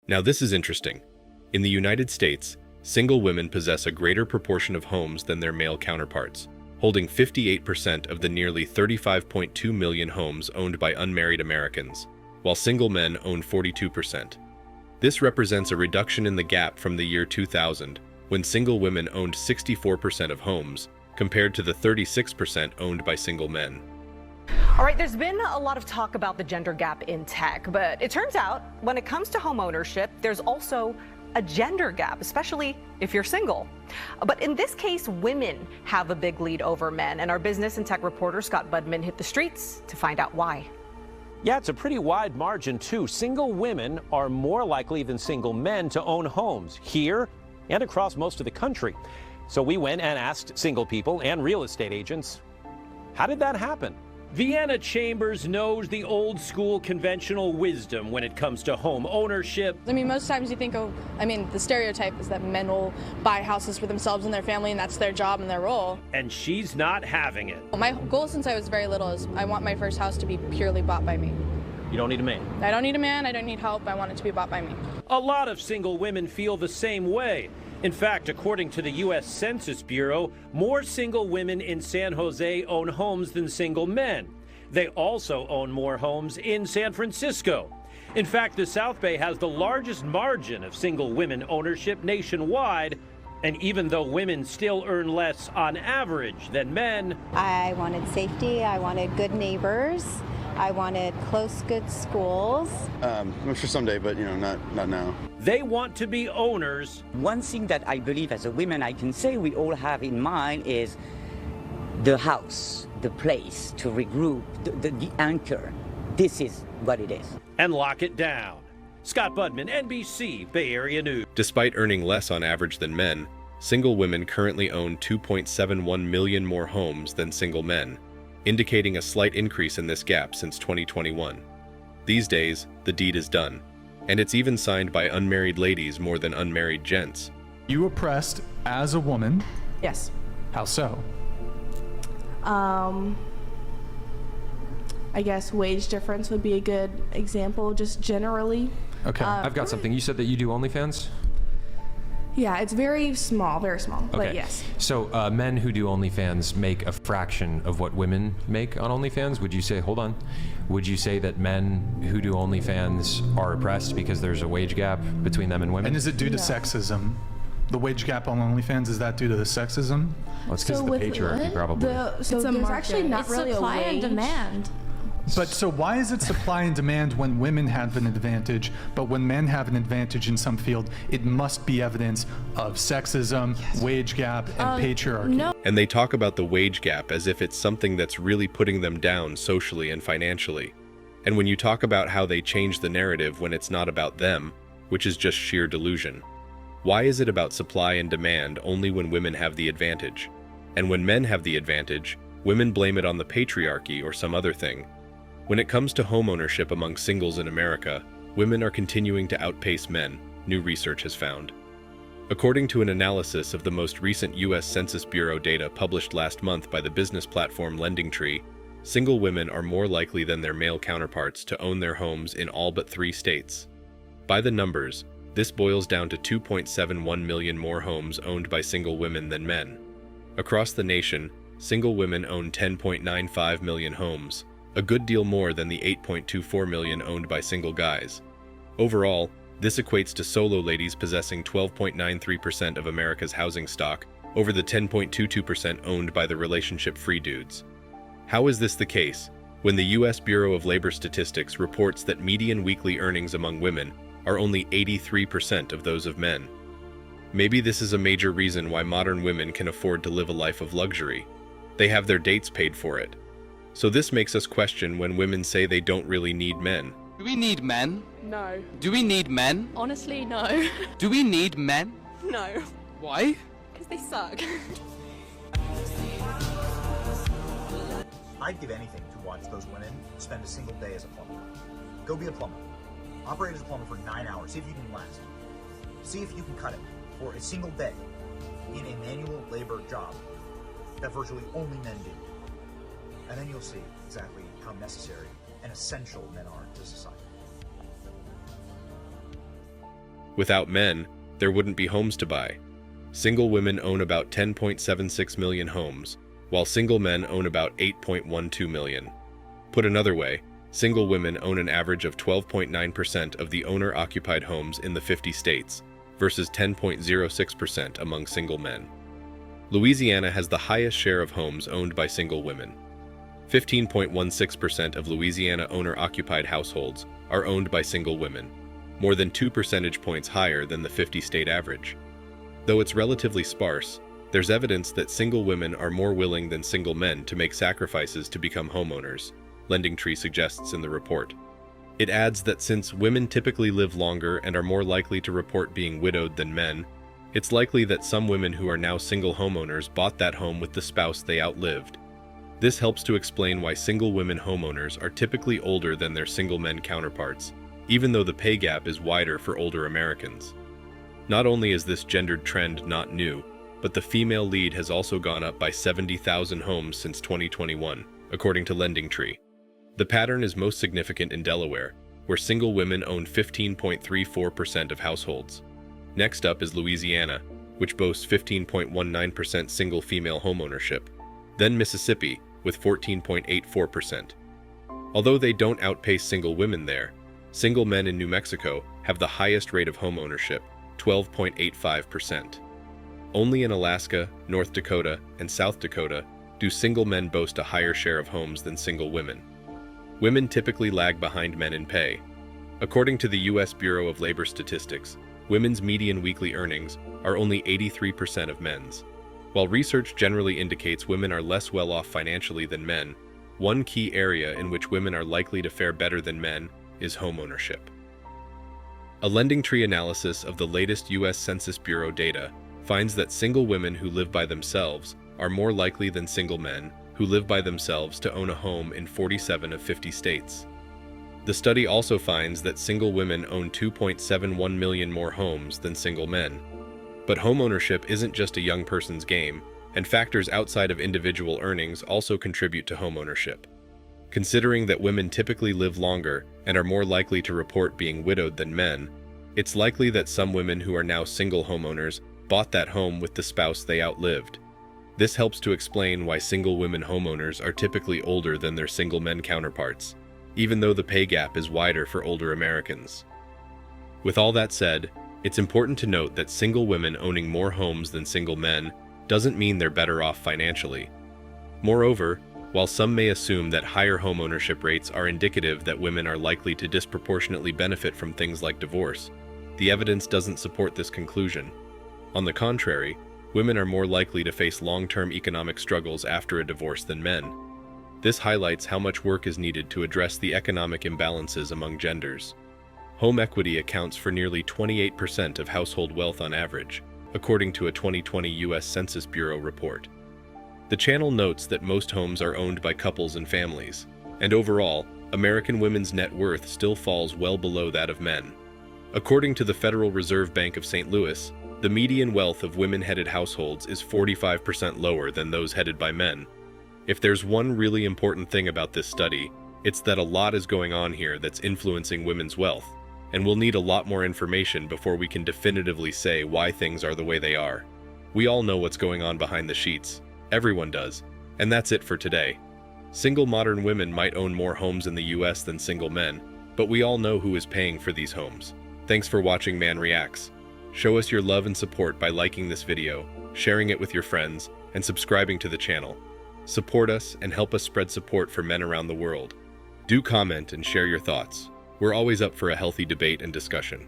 Now this is interesting. In the United States, single women possess a greater proportion of homes than their male counterparts, holding 58% of the nearly 35.2 million homes owned by unmarried Americans, while single men own 42%. This represents a reduction in the gap from the year 2000, when single women owned 64% of homes, compared to the 36% owned by single men. All right, there's been a lot of talk about the gender gap in tech, but it turns out when it comes to home ownership, there's also a gender gap, especially if you're single. But in this case, women have a big lead over men, and our business and tech reporter Scott Budman hit the streets to find out why. Yeah, it's a pretty wide margin, too. Single women are more likely than single men to own homes here and across most of the country. So we went and asked single people and real estate agents, how did that happen? Vienna Chambers knows the old school conventional wisdom when it comes to home ownership. I mean, most times you think of, the stereotype is that men will buy houses for themselves and their family, and that's their job and their role. And she's not having it. My goal since I was very little is I want my first house to be purely bought by me. You don't need a man. I don't need a man, I don't need help, I want it to be bought by me. A lot of single women feel the same way. In fact, according to the U.S. Census Bureau, more single women in San Jose own homes than single men. They also own more homes in San Francisco. In fact, the South Bay has the largest margin of single women ownership nationwide. And even though women still earn less on average than men, I wanted safety, I wanted good neighbors, I wanted close, good schools. I'm sure someday, but not now. They want to be owners. One thing that I believe as a woman I can say we all have in mind is the house, the place to regroup, the anchor. This is what it is. And lock it down. Scott Budman, NBC, Bay Area News. Despite earning less on average than men, single women currently own 2.71 million more homes than single men, indicating a slight increase in this gap since 2021. These days, the deed is done, and it's even signed by unmarried ladies more than unmarried gents. You oppressed as a woman? Yes. How so? I guess wage difference would be a good example, just generally. Okay. I've got something. You said that you do OnlyFans? Yeah, it's very small, but yes. So men who do OnlyFans make a fraction of what women make on OnlyFans. Would you say, hold on, would you say that men who do OnlyFans are oppressed because there's a wage gap between them and women? And is it due to sexism? The wage gap on OnlyFans, is that due to the sexism? Well, it's because of the patriarchy, probably. So there's actually not really supply a wage. and demand. But so why is it supply and demand when women have an advantage, but when men have an advantage in some field, it must be evidence of sexism, wage gap, and patriarchy? No. And they talk about the wage gap as if it's something that's really putting them down socially and financially. And when you talk about how they change the narrative when it's not about them, which is just sheer delusion. Why is it about supply and demand only when women have the advantage? And when men have the advantage, women blame it on the patriarchy or some other thing. When it comes to homeownership among singles in America, women are continuing to outpace men, new research has found. According to an analysis of the most recent U.S. Census Bureau data published last month by the business platform LendingTree, single women are more likely than their male counterparts to own their homes in all but 3 states. By the numbers, this boils down to 2.71 million more homes owned by single women than men. Across the nation, single women own 10.95 million homes, a good deal more than the 8.24 million owned by single guys. Overall, this equates to solo ladies possessing 12.93% of America's housing stock over the 10.22% owned by the relationship-free dudes. How is this the case when the U.S. Bureau of Labor Statistics reports that median weekly earnings among women are only 83% of those of men? Maybe this is a major reason why modern women can afford to live a life of luxury. They have their dates paid for it. So this makes us question when women say they don't really need men. Do we need men? No. Do we need men? Honestly, no. Do we need men? No. Why? Because they suck. I'd give anything to watch those women spend a single day as a plumber. Go be a plumber. Operate as a plumber for 9 hours. See if you can last. See if you can cut it for a single day in a manual labor job that virtually only men do. And then you'll see exactly how necessary and essential men are to society. Without men, there wouldn't be homes to buy. Single women own about 10.76 million homes, while single men own about 8.12 million. Put another way, single women own an average of 12.9% of the owner-occupied homes in the 50 states, versus 10.06% among single men. Louisiana has the highest share of homes owned by single women. 15.16% of Louisiana owner-occupied households are owned by single women, more than 2 percentage points higher than the 50-state average. Though it's relatively sparse, there's evidence that single women are more willing than single men to make sacrifices to become homeowners, LendingTree suggests in the report. It adds that since women typically live longer and are more likely to report being widowed than men, it's likely that some women who are now single homeowners bought that home with the spouse they outlived. This helps to explain why single women homeowners are typically older than their single men counterparts, even though the pay gap is wider for older Americans. Not only is this gendered trend not new, but the female lead has also gone up by 70,000 homes since 2021, according to LendingTree. The pattern is most significant in Delaware, where single women own 15.34% of households. Next up is Louisiana, which boasts 15.19% single female homeownership, then Mississippi with 14.84%. Although they don't outpace single women there, single men in New Mexico have the highest rate of homeownership, 12.85%. Only in Alaska, North Dakota, and South Dakota do single men boast a higher share of homes than single women. Women typically lag behind men in pay. According to the U.S. Bureau of Labor Statistics, women's median weekly earnings are only 83% of men's. While research generally indicates women are less well off financially than men, one key area in which women are likely to fare better than men is homeownership. A LendingTree analysis of the latest U.S. Census Bureau data finds that single women who live by themselves are more likely than single men who live by themselves to own a home in 47 of 50 states. The study also finds that single women own 2.71 million more homes than single men. But homeownership isn't just a young person's game, and factors outside of individual earnings also contribute to homeownership. Considering that women typically live longer and are more likely to report being widowed than men, it's likely that some women who are now single homeowners bought that home with the spouse they outlived. This helps to explain why single women homeowners are typically older than their single men counterparts, even though the pay gap is wider for older Americans. With all that said, it's important to note that single women owning more homes than single men doesn't mean they're better off financially. Moreover, while some may assume that higher homeownership rates are indicative that women are likely to disproportionately benefit from things like divorce, the evidence doesn't support this conclusion. On the contrary, women are more likely to face long-term economic struggles after a divorce than men. This highlights how much work is needed to address the economic imbalances among genders. Home equity accounts for nearly 28% of household wealth on average, according to a 2020 U.S. Census Bureau report. The channel notes that most homes are owned by couples and families, and overall, American women's net worth still falls well below that of men. According to the Federal Reserve Bank of St. Louis, the median wealth of women-headed households is 45% lower than those headed by men. If there's one really important thing about this study, it's that a lot is going on here that's influencing women's wealth, and we'll need a lot more information before we can definitively say why things are the way they are. We all know what's going on behind the sheets. Everyone does. And that's it for today. Single modern women might own more homes in the US than single men, but we all know who is paying for these homes. Thanks for watching Man Reacts. Show us your love and support by liking this video, sharing it with your friends, and subscribing to the channel. Support us and help us spread support for men around the world. Do comment and share your thoughts. We're always up for a healthy debate and discussion.